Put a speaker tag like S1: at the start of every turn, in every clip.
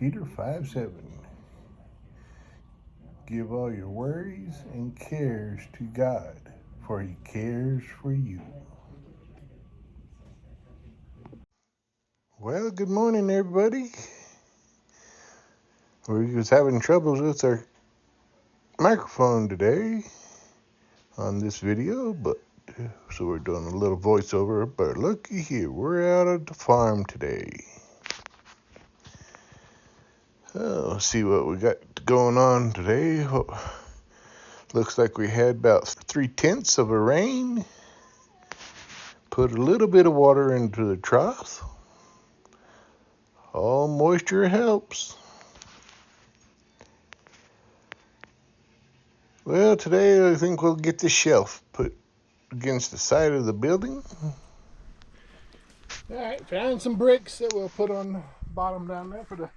S1: Peter 5:7. Give all your worries and cares to God, for He cares for you. Well, good morning, everybody. We was having troubles with our microphone today on this video, so we're doing a little voiceover. But looky here, we're out at the farm today. Let's see what we got going on today. Looks like we had about 3/10 of a rain. Put a little bit of water into the trough. All moisture helps. Well, today I think we'll get the shelf put against the side of the building.
S2: All right, found some bricks that we'll put on the bottom down there for the.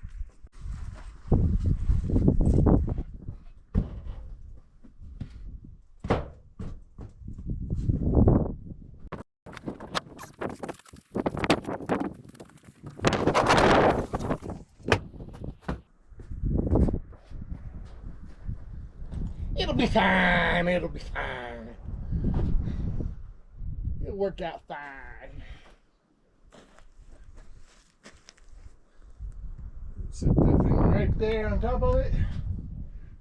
S2: It'll be fine. It'll be fine. It'll work out fine. Set that thing right there on top of it.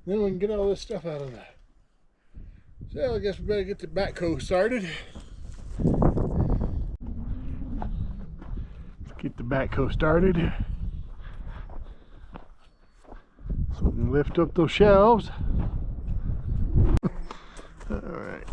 S2: Then we can get all this stuff out of that. So I guess we better get the backhoe started. Let's get the backhoe started. So we can lift up those shelves. All right.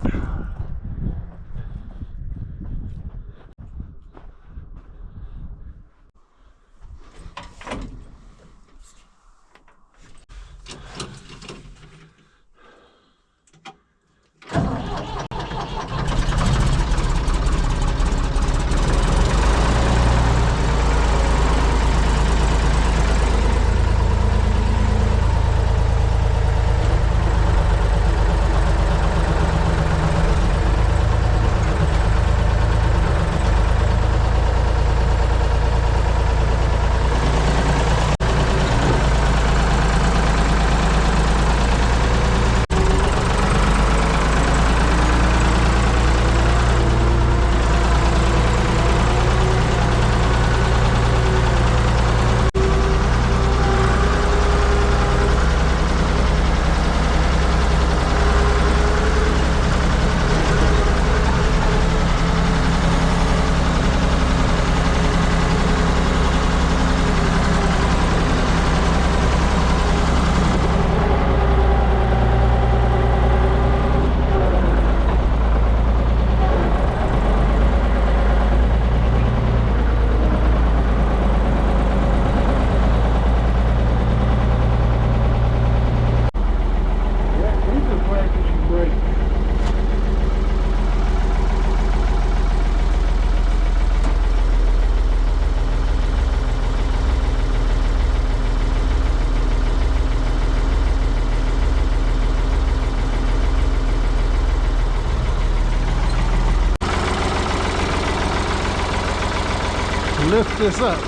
S2: Lift this up.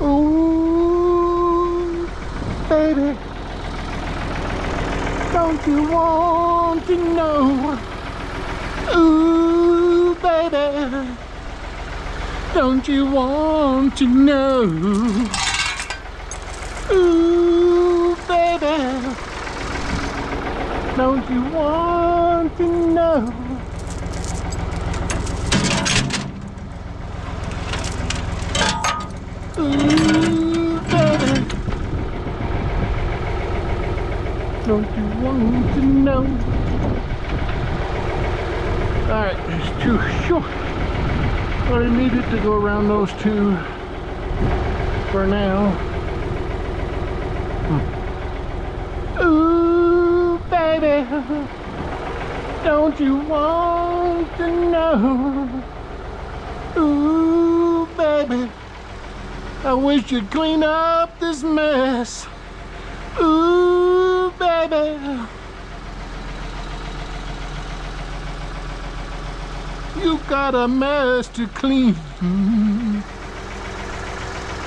S2: Ooh, baby, don't you want to know? Ooh, baby, don't you want to know? Ooh, baby, don't you want to know? Ooh, baby, don't you want to know? Alright, there's two short. But I needed to go around those two for now. Ooh, baby, don't you want to know? Ooh, baby, I wish you'd clean up this mess. Ooh, baby, you got a mess to clean.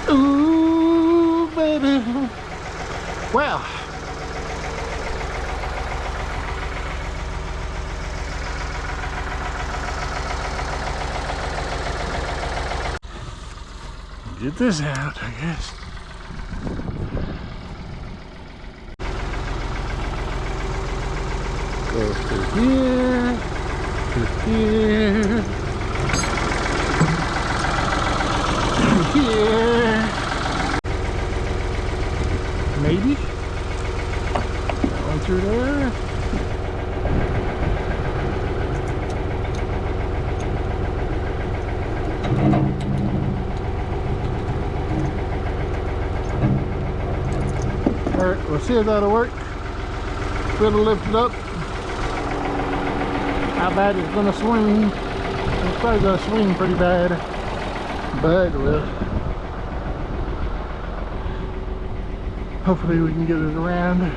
S2: Ooh, baby. Well, get this out, I guess. Go through here, through here, through here. Maybe. That one through there. Alright, we'll see if that'll work. It'll lift it up. How bad it's gonna swing? It's probably gonna swing pretty bad, but we'll hopefully we can get it around.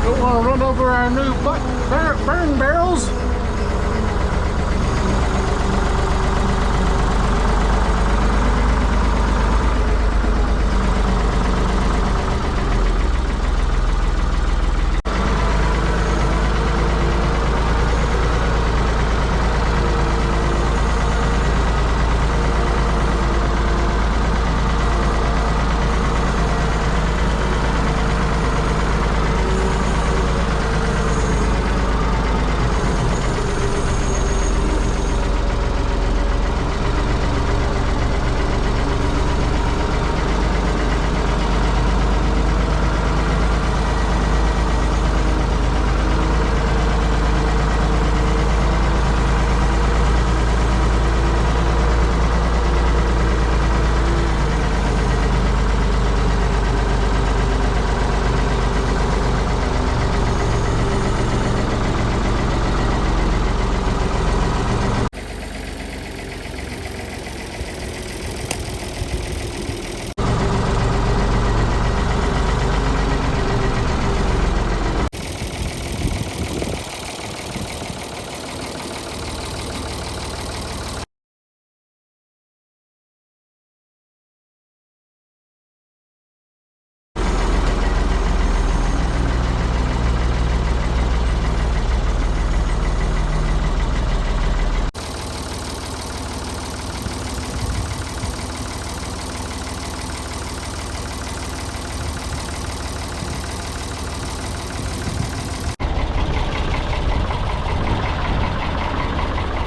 S2: Don't want to run over our new burn barrels.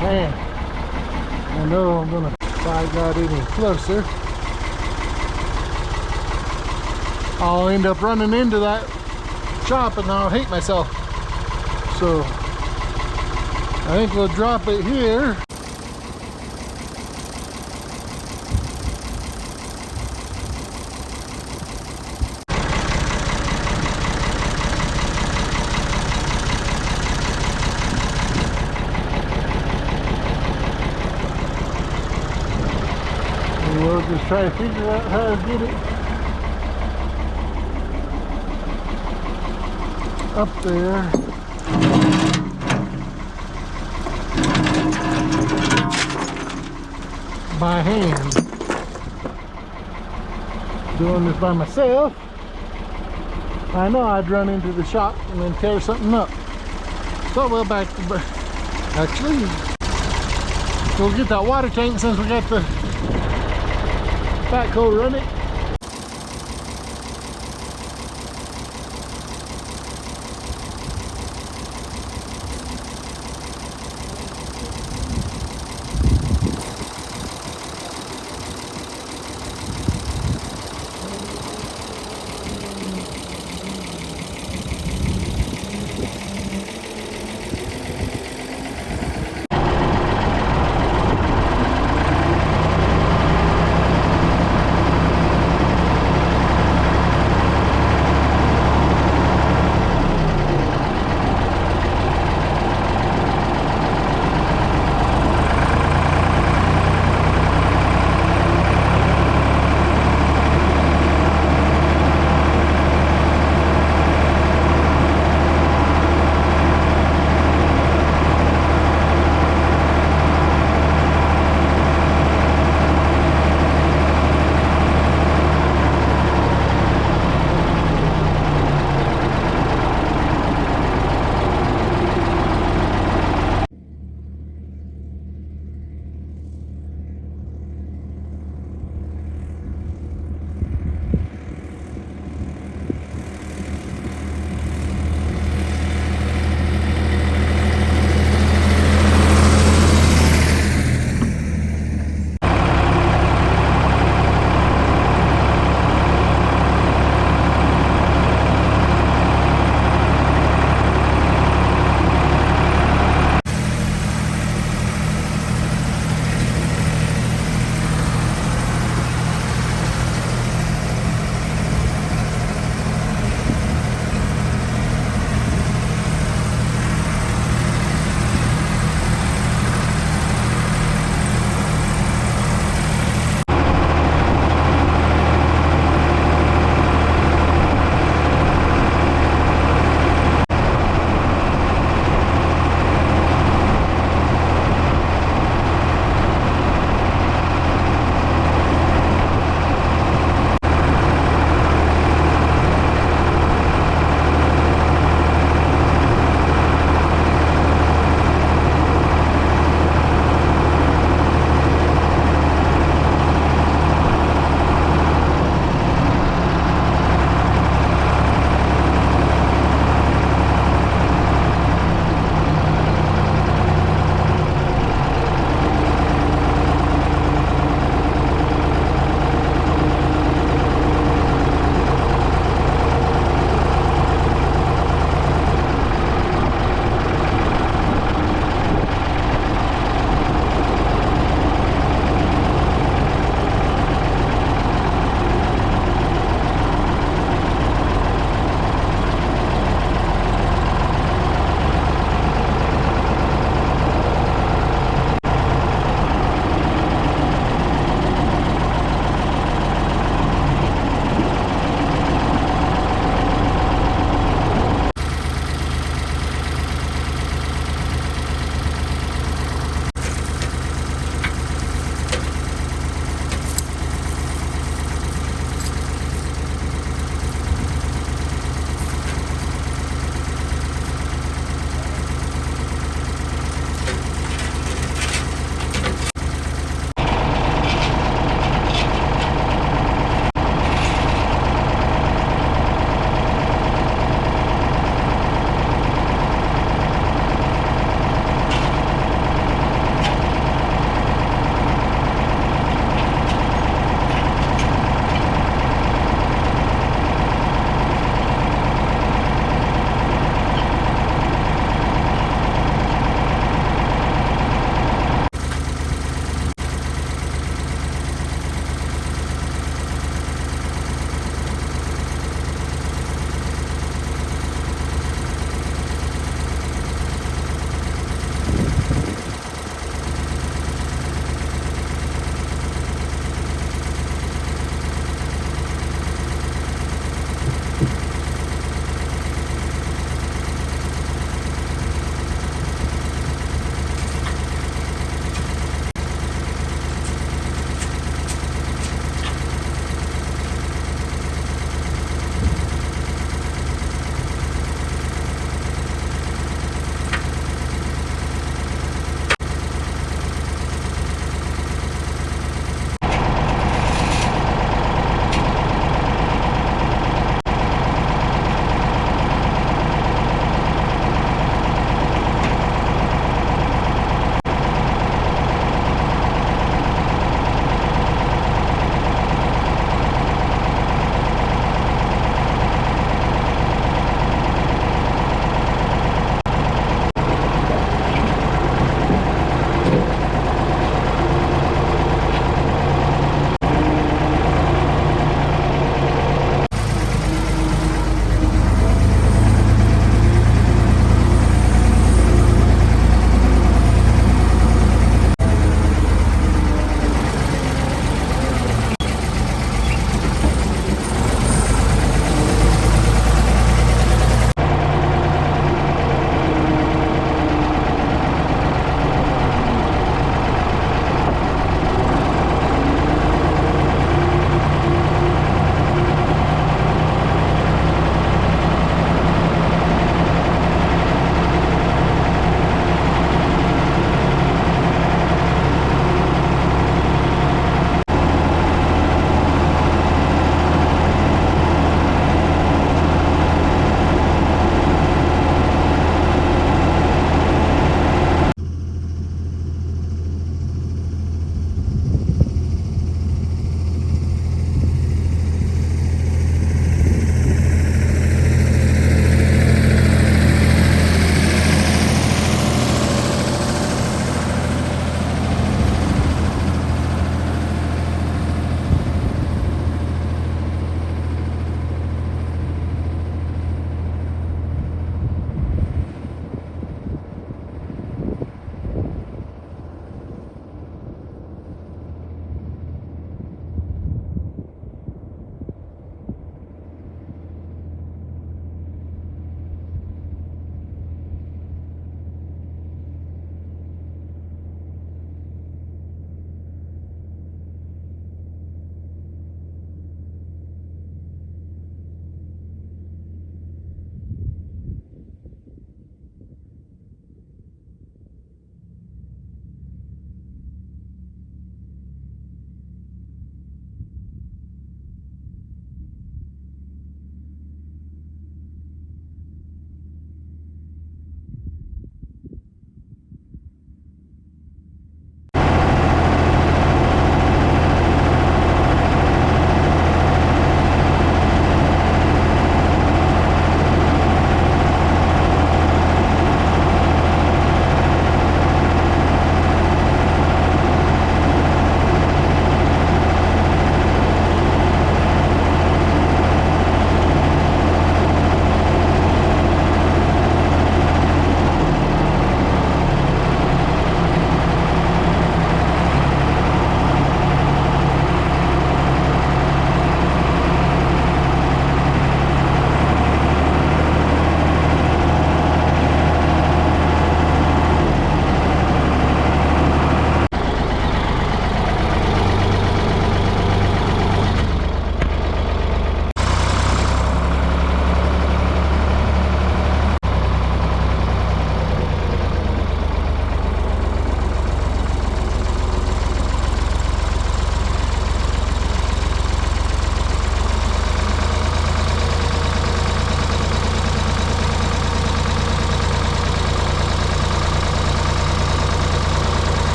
S2: Man, I know I'm gonna try got any closer. I'll end up running into that chop and I'll hate myself. So I think we'll drop it here. We'll just try to figure out how to get it up there. By hand. Doing this by myself, I know I'd run into the shop and then tear something up. So we'll actually, we'll get that water tank since we got the backhoe running.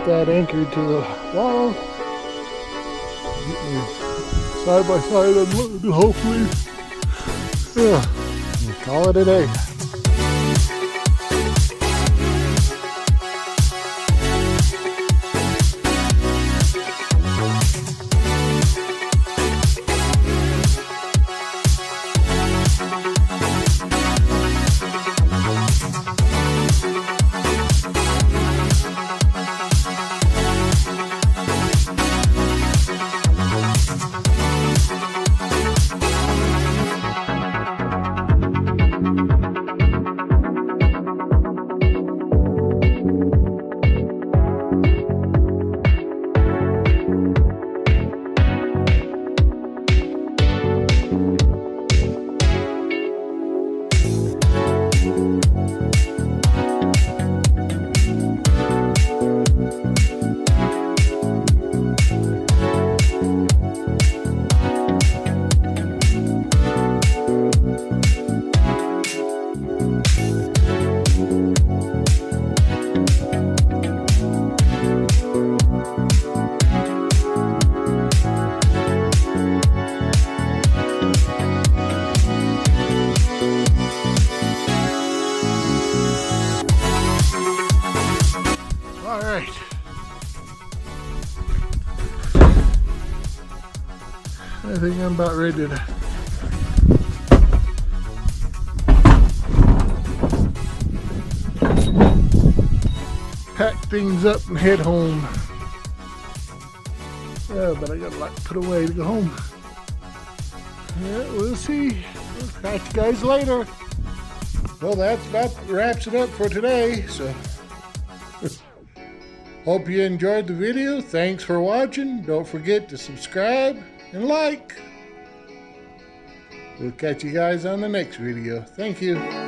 S2: Get that anchored to the wall. Get me side by side unload, hopefully. Yeah, and call it a day. I think I'm about ready to pack things up and head home. Yeah, but I got a lot to put away to go home. Yeah, we'll see. We'll catch you guys later. Well, that's about wraps it up for today. So, hope you enjoyed the video. Thanks for watching. Don't forget to subscribe and like. We'll catch you guys on the next video. Thank you.